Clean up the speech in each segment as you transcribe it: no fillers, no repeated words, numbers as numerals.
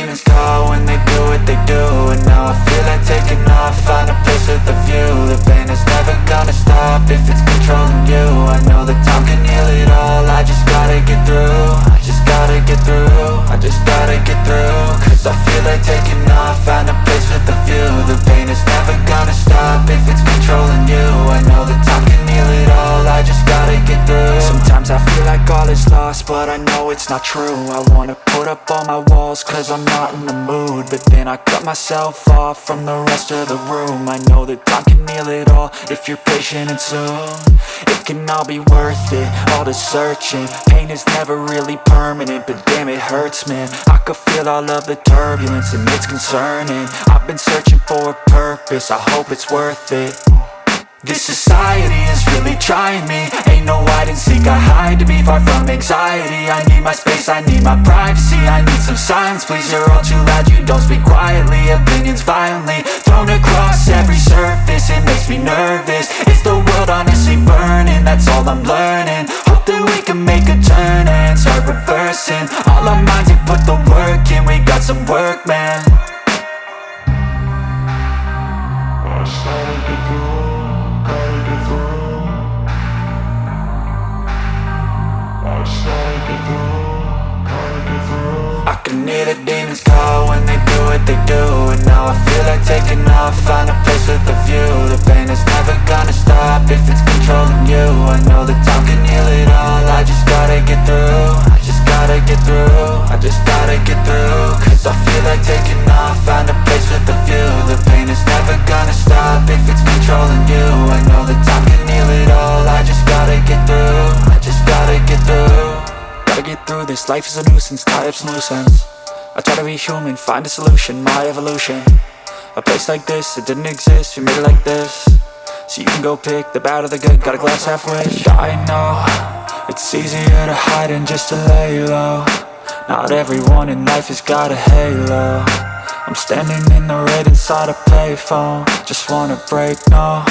demons call when they do what they do. And now I feel like taking off, find a place with a view. The pain is never gonna stop if it's controlling you. I know that time can heal it all, I just gotta get through. I just gotta get through, I just gotta get through. Cause I feel like taking off, find a place with a view. The pain is never gonna stop if it's controlling you. I know that time can heal it all, I just gotta get through. Sometimes I feel like all is lost, but I know it's not true. I wanna put up all my walls cause I'm not in the mood, but then I cut myself off from the rest of the room. I know that time can heal it all if you're patient and soon. It can all be worth it, all the searching. Pain is never really permanent, but damn it hurts, man. I could feel all of the turbulence and it's concerning. I've been searching for a purpose, I hope it's worth it. This society is really trying me. Ain't no hide and seek, I hide to be far from anxiety. I need my space, I need my privacy. I need some silence, please, you're all too loud. You don't speak quietly, opinions violently thrown across every surface. It makes me nervous, it's the world honestly burning. That's all I'm learning, hope that we can make a turn and start reversing. All our minds, we put the work in, we got some work, man. I started to grow. I can hear the demons call when they do what they do. And now I feel like taking off, find a place with a view. The pain is never gonna stop if it's controlling you. I know that time can heal it all, I just gotta get through. I just gotta get through, I just gotta get through. Cause I feel like taking off, find a place with a view. The pain is never gonna stop if it's controlling you. I know that time can heal it all, I just gotta get through. I just gotta get through. Gotta get through this, life is a nuisance, tie up some loose ends. I try to be human, find a solution, my evolution. A place like this, it didn't exist, we made it like this. So you can go pick the bad or the good, got a glass halfway. I know, it's easier to hide than just to lay low. Not everyone in life has got a halo. I'm standing in the red inside a payphone, just wanna break, no.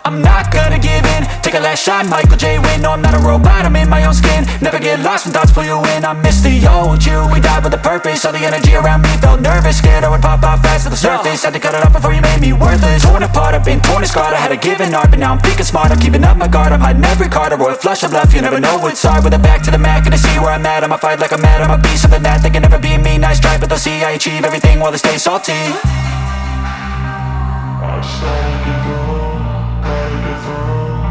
I'm not gonna give in, take a last shot, Michael J. Win. No, I'm not a robot, I'm in my own skin. Never get lost when thoughts pull you in. I miss the old you, we died with a purpose. All the energy around me felt nervous, scared I would pop off fast to the surface. Had to cut it off before you made me worthless. Torn apart, I've been torn and scarred. I had a given art, but now I'm thinking smart. I'm keeping up my guard, I'm hiding every card. A royal flush of love, you never know what's hard. With a back to the mat, gonna see where I'm at. I'ma fight like I'm mad, I'ma be something that they can never be me. Nice try, but they'll see I achieve everything while they stay salty.